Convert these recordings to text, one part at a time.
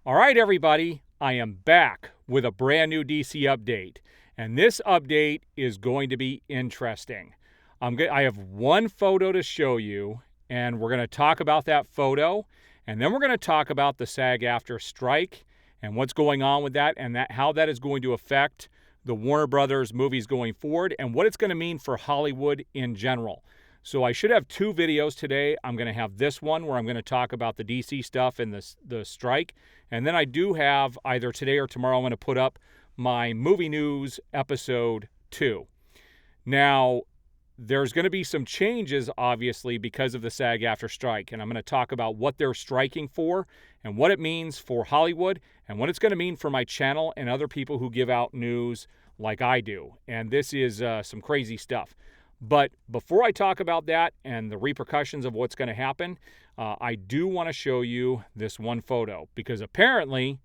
All right, everybody, I am back with a brand new DC update, and this update is going to be interesting. I have one photo to show you, and we're going to talk about that photo, and then we're going to talk about the SAG-AFTRA strike and what's going on with that, and how that is going to affect the Warner Brothers movies going forward, and what it's going to mean for Hollywood in general. So I should have two videos today. I'm going to have this one where I'm going to talk about the DC stuff and the strike. And then I do have either today or tomorrow I'm going to put up my movie news episode 2. Now, there's going to be some changes, obviously, because of the SAG-AFTRA strike. And I'm going to talk about what they're striking for and what it means for Hollywood and what it's going to mean for my channel and other people who give out news like I do. And this is some crazy stuff. But before I talk about that and the repercussions of what's going to happen, I do want to show you this one photo because apparently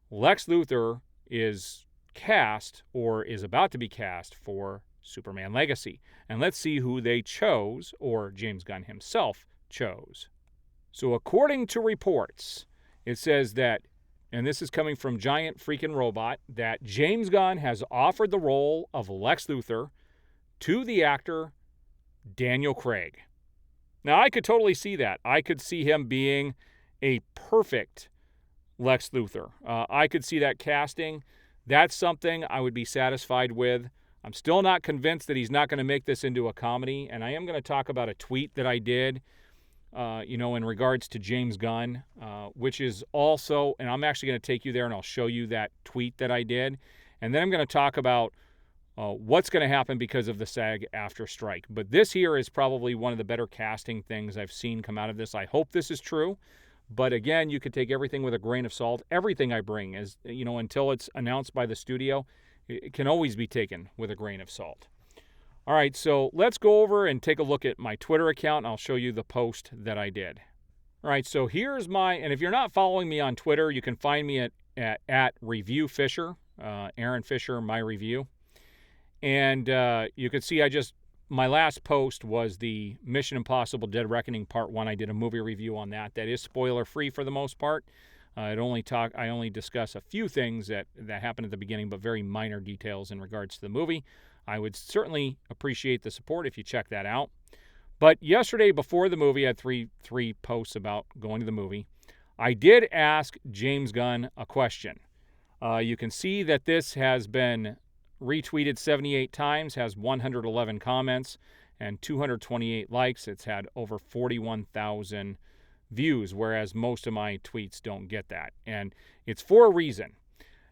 Lex Luthor is cast or is about to be cast for Superman Legacy. And let's see who they chose, or James Gunn himself chose. So according to reports, it says that, and this is coming from Giant Freaking Robot, that James Gunn has offered the role of Lex Luthor to the actor Daniel Craig. Now, I could totally see that. I could see him being a perfect Lex Luthor. I could see that casting. That's something I would be satisfied with. I'm still not convinced that he's not going to make this into a comedy, and I am going to talk about a tweet that I did, in regards to James Gunn, which is also, and I'm actually going to take you there and I'll show you that tweet that I did, and then I'm going to talk about what's going to happen because of the SAG-AFTRA strike. But this here is probably one of the better casting things I've seen come out of this. I hope this is true. But again, you could take everything with a grain of salt. Everything I bring is, until it's announced by the studio, it can always be taken with a grain of salt. All right, so let's go over and take a look at my Twitter account, and I'll show you the post that I did. All right, so here's and if you're not following me on Twitter, you can find me at Review Fisher, Aaron Fisher, My Review. And you can see my last post was the Mission Impossible Dead Reckoning Part 1. I did a movie review on that. That is spoiler-free for the most part. I only discuss a few things that happened at the beginning, but very minor details in regards to the movie. I would certainly appreciate the support if you check that out. But yesterday, before the movie, I had three posts about going to the movie. I did ask James Gunn a question. You can see that this has been retweeted 78 times, has 111 comments, and 228 likes. It's had over 41,000 views, whereas most of my tweets don't get that. And it's for a reason.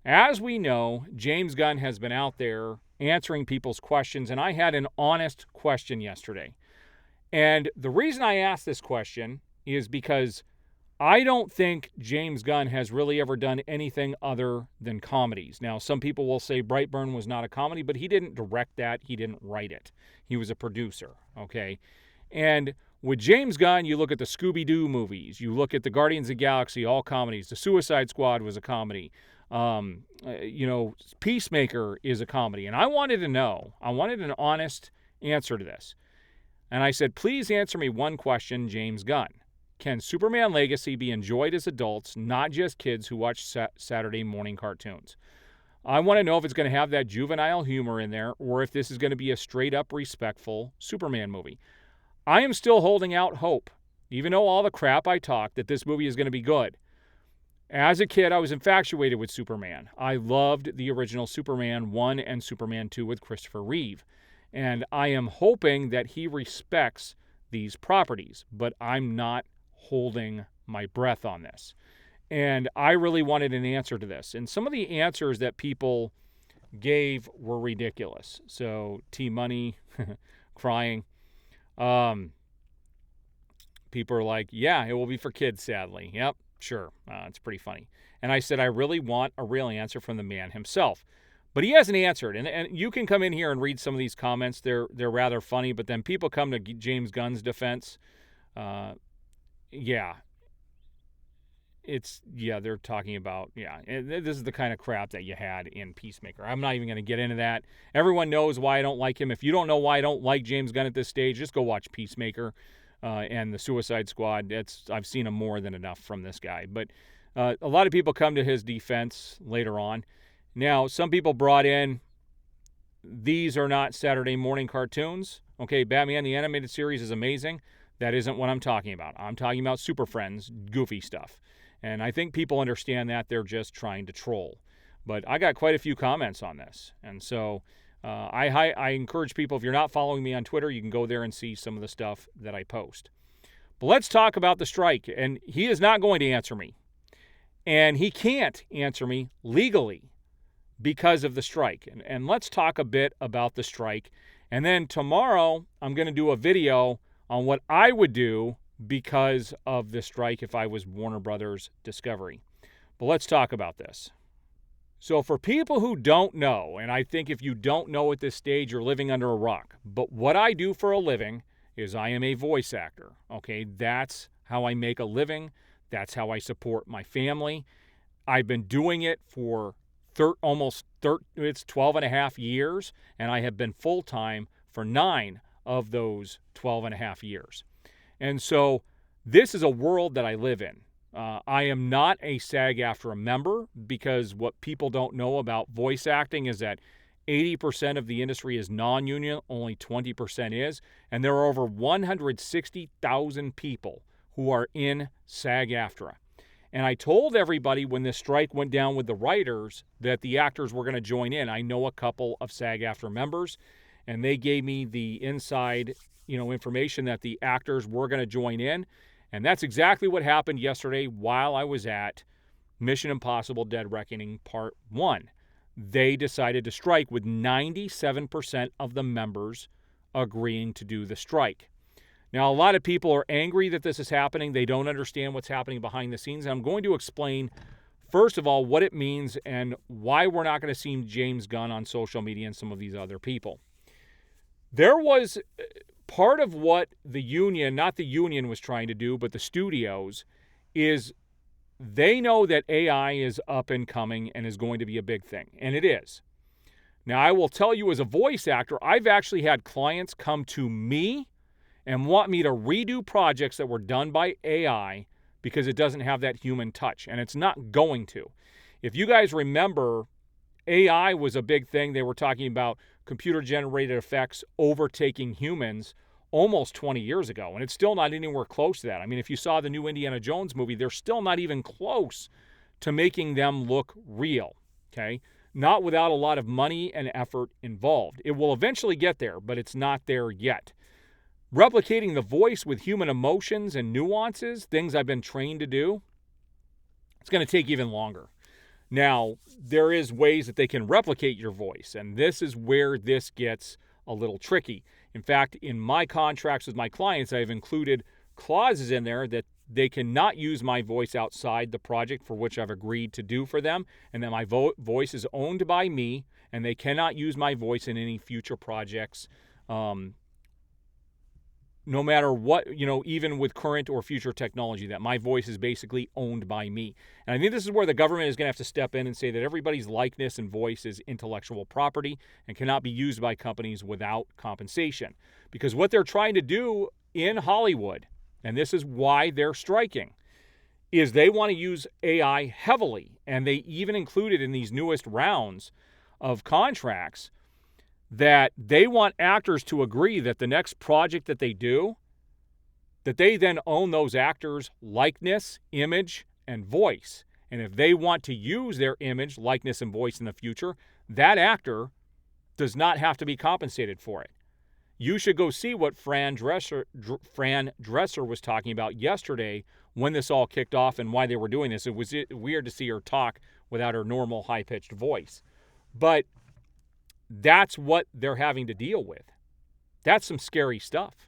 As we know, James Gunn has been out there answering people's questions, and I had an honest question yesterday. And the reason I asked this question is because I don't think James Gunn has really ever done anything other than comedies. Now, some people will say Brightburn was not a comedy, but he didn't direct that. He didn't write it. He was a producer, okay? And with James Gunn, you look at the Scooby-Doo movies. You look at the Guardians of the Galaxy, all comedies. The Suicide Squad was a comedy. Peacemaker is a comedy. And I wanted an honest answer to this. And I said, please answer me one question, James Gunn. Can Superman Legacy be enjoyed as adults, not just kids who watch Saturday morning cartoons? I want to know if it's going to have that juvenile humor in there or if this is going to be a straight-up respectful Superman movie. I am still holding out hope, even though all the crap I talked, that this movie is going to be good. As a kid, I was infatuated with Superman. I loved the original Superman 1 and Superman 2 with Christopher Reeve. And I am hoping that he respects these properties, but I'm not holding my breath on this. And I really wanted an answer to this. And some of the answers that people gave were ridiculous. So T-Money crying. People are like, yeah, it will be for kids, sadly. Yep, sure. It's pretty funny. And I said, I really want a real answer from the man himself. But he hasn't answered. And you can come in here and read some of these comments. They're rather funny. But then people come to James Gunn's defense. They're talking about, this is the kind of crap that you had in Peacemaker. I'm not even going to get into that. Everyone knows why I don't like him. If you don't know why I don't like James Gunn at this stage, just go watch Peacemaker and the Suicide Squad. I've seen him more than enough from this guy. But A lot of people come to his defense later on. Now, some people brought in, these are not Saturday morning cartoons. Okay, Batman the Animated Series is amazing. That isn't what I'm talking about. I'm talking about Super Friends, goofy stuff. And I think people understand that. They're just trying to troll. But I got quite a few comments on this. And so I encourage people, if you're not following me on Twitter, you can go there and see some of the stuff that I post. But let's talk about the strike. And he is not going to answer me. And he can't answer me legally because of the strike. And let's talk a bit about the strike. And then tomorrow, I'm going to do a video on what I would do because of the strike if I was Warner Brothers Discovery. But let's talk about this. So for people who don't know, and I think if you don't know at this stage, you're living under a rock. But what I do for a living is I am a voice actor. Okay, that's how I make a living. That's how I support my family. I've been doing it for it's 12 and a half years, and I have been full-time for 9 of those 12 and a half years. And so this is a world that I live in. I am not a SAG-AFTRA member because what people don't know about voice acting is that 80% of the industry is non-union, only 20% is, and there are over 160,000 people who are in SAG-AFTRA. And I told everybody when this strike went down with the writers that the actors were going to join in. I know a couple of SAG-AFTRA members, and they gave me the inside, information that the actors were going to join in. And that's exactly what happened yesterday while I was at Mission Impossible Dead Reckoning Part 1. They decided to strike with 97% of the members agreeing to do the strike. Now, a lot of people are angry that this is happening. They don't understand what's happening behind the scenes. And I'm going to explain, first of all, what it means and why we're not going to see James Gunn on social media and some of these other people. There was part of what the union, not the union was trying to do, but the studios, is they know that AI is up and coming and is going to be a big thing. And it is. Now, I will tell you as a voice actor, I've actually had clients come to me and want me to redo projects that were done by AI because it doesn't have that human touch, and it's not going to. If you guys remember, AI was a big thing. They were talking about computer-generated effects overtaking humans almost 20 years ago, and it's still not anywhere close to that. I mean, if you saw the new Indiana Jones movie, they're still not even close to making them look real, okay? Not without a lot of money and effort involved. It will eventually get there, but it's not there yet. Replicating the voice with human emotions and nuances, things I've been trained to do, it's going to take even longer. Now, there is ways that they can replicate your voice, and this is where this gets a little tricky. In fact, in my contracts with my clients, I've included clauses in there that they cannot use my voice outside the project for which I've agreed to do for them, and that my voice is owned by me, and they cannot use my voice in any future projects, no matter what, even with current or future technology, that my voice is basically owned by me. And I think this is where the government is going to have to step in and say that everybody's likeness and voice is intellectual property and cannot be used by companies without compensation. Because what they're trying to do in Hollywood, and this is why they're striking, is they want to use AI heavily. And they even included in these newest rounds of contracts that they want actors to agree that the next project that they do, that they then own those actors' likeness, image, and voice. And if they want to use their image, likeness, and voice in the future, that actor does not have to be compensated for it. You should go see what Fran Dresser was talking about yesterday when this all kicked off and why they were doing this. It was weird to see her talk without her normal high-pitched voice. But that's what they're having to deal with. That's some scary stuff.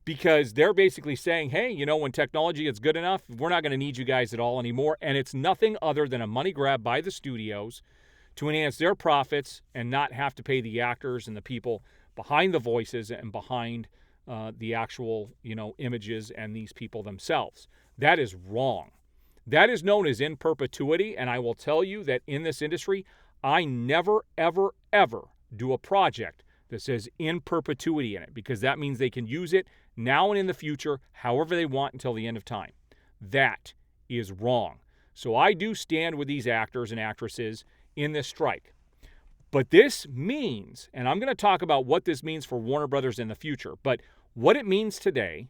Because they're basically saying, hey, when technology is good enough, we're not going to need you guys at all anymore. And it's nothing other than a money grab by the studios to enhance their profits and not have to pay the actors and the people behind the voices and behind the actual, images and these people themselves. That is wrong. That is known as in perpetuity. And I will tell you that in this industry, I never, ever, ever do a project that says in perpetuity in it, because that means they can use it now and in the future however they want until the end of time. That is wrong. So I do stand with these actors and actresses in this strike. But this means, and I'm going to talk about what this means for Warner Brothers in the future, but what it means today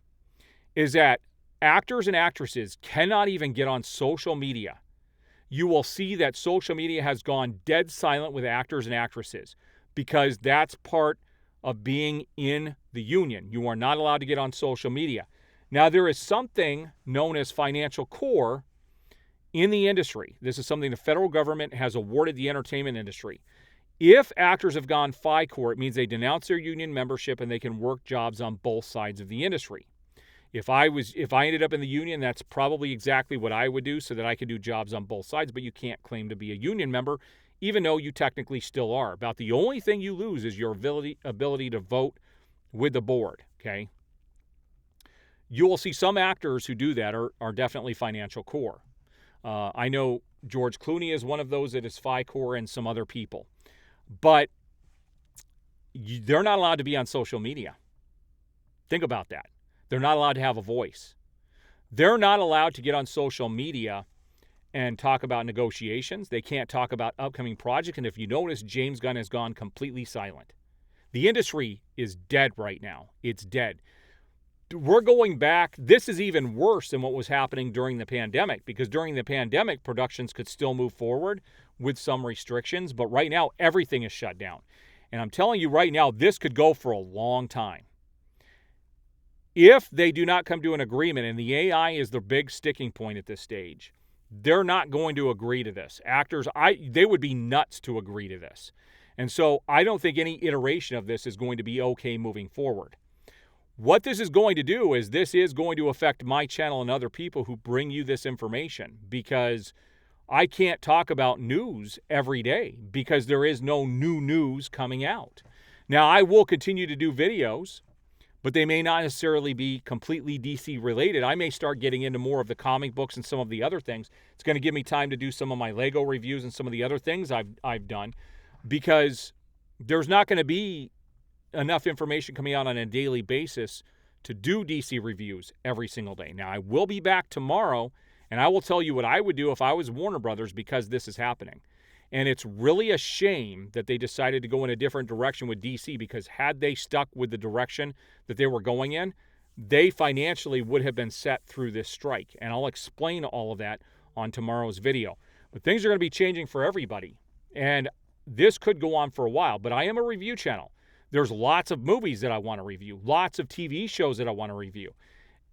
is that actors and actresses cannot even get on social media. You will see that social media has gone dead silent with actors and actresses because that's part of being in the union. You are not allowed to get on social media. Now, there is something known as financial core in the industry. This is something the federal government has awarded the entertainment industry. If actors have gone FICOR, it means they denounce their union membership and they can work jobs on both sides of the industry. If I ended up in the union, that's probably exactly what I would do so that I could do jobs on both sides, but you can't claim to be a union member, even though you technically still are. About the only thing you lose is your ability to vote with the board, okay? You will see some actors who do that are definitely financial core. I know George Clooney is one of those that is FICOR and some other people. But they're not allowed to be on social media. Think about that. They're not allowed to have a voice. They're not allowed to get on social media and talk about negotiations. They can't talk about upcoming projects. And if you notice, James Gunn has gone completely silent. The industry is dead right now. It's dead. We're going back. This is even worse than what was happening during the pandemic, because during the pandemic, productions could still move forward with some restrictions, but right now everything is shut down. And I'm telling you right now, this could go for a long time. If they do not come to an agreement, and the AI is the big sticking point at this stage, they're not going to agree to this. Actors, they would be nuts to agree to this. And so I don't think any iteration of this is going to be okay moving forward. What this is going to do is this is going to affect my channel and other people who bring you this information, because I can't talk about news every day because there is no new news coming out. Now, I will continue to do videos, but they may not necessarily be completely DC related. I may start getting into more of the comic books and some of the other things. It's going to give me time to do some of my Lego reviews and some of the other things I've done, because there's not going to be enough information coming out on a daily basis to do DC reviews every single day. Now, I will be back tomorrow, and I will tell you what I would do if I was Warner Brothers, because this is happening. And it's really a shame that they decided to go in a different direction with DC, because had they stuck with the direction that they were going in, they financially would have been set through this strike. And I'll explain all of that on tomorrow's video. But things are going to be changing for everybody. And this could go on for a while, but I am a review channel. There's lots of movies that I want to review, lots of TV shows that I want to review.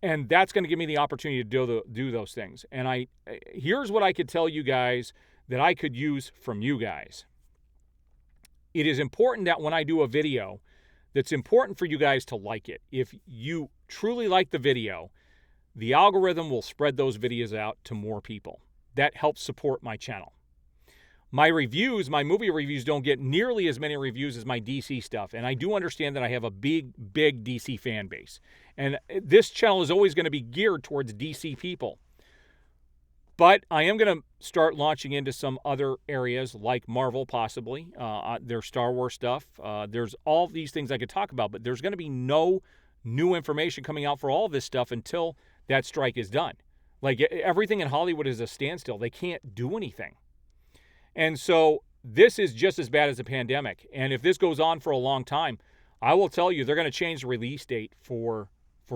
And that's going to give me the opportunity to do those things. And here's what I could tell you guys that I could use from you guys. It is important that when I do a video, that's important for you guys to like it. If you truly like the video, the algorithm will spread those videos out to more people. That helps support my channel. My reviews, my movie reviews, don't get nearly as many reviews as my DC stuff. And I do understand that I have a big DC fan base. And this channel is always going to be geared towards DC people. But I am going to start launching into some other areas like Marvel, possibly. There's Star Wars stuff. There's all these things I could talk about. But there's going to be no new information coming out for all this stuff until that strike is done. Like, everything in Hollywood is a standstill. They can't do anything. And so this is just as bad as the pandemic. And if this goes on for a long time, I will tell you they're going to change the release date for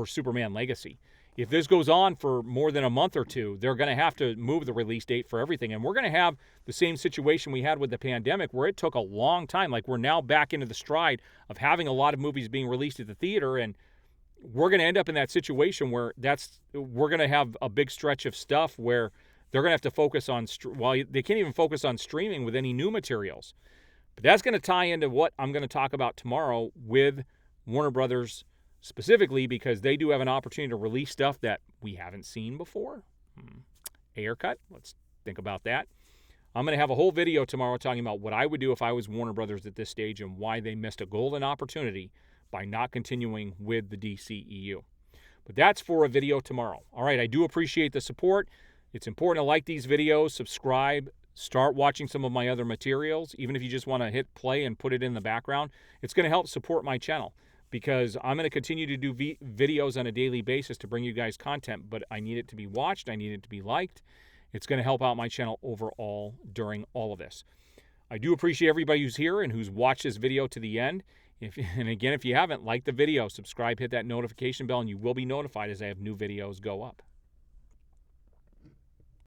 Superman Legacy. If this goes on for more than a month or two, they're going to have to move the release date for everything. And we're going to have the same situation we had with the pandemic, where it took a long time. Like, we're now back into the stride of having a lot of movies being released at the theater. And we're going to end up in that situation where we're going to have a big stretch of stuff where they're going to have to focus on, they can't even focus on streaming with any new materials. But that's going to tie into what I'm going to talk about tomorrow with Warner Brothers specifically, because they do have an opportunity to release stuff that we haven't seen before. A haircut, let's think about that. I'm going to have a whole video tomorrow talking about what I would do if I was Warner Brothers at this stage and why they missed a golden opportunity by not continuing with the DCEU. But that's for a video tomorrow. All right, I do appreciate the support. It's important to like these videos, subscribe, start watching some of my other materials. Even if you just want to hit play and put it in the background, it's going to help support my channel, because I'm going to continue to do videos on a daily basis to bring you guys content, but I need it to be watched, I need it to be liked, It's going to help out my channel overall during all of this. I do appreciate everybody who's here and who's watched this video to the end. And again, if you haven't, like the video, subscribe, hit that notification bell, and you will be notified as I have new videos go up.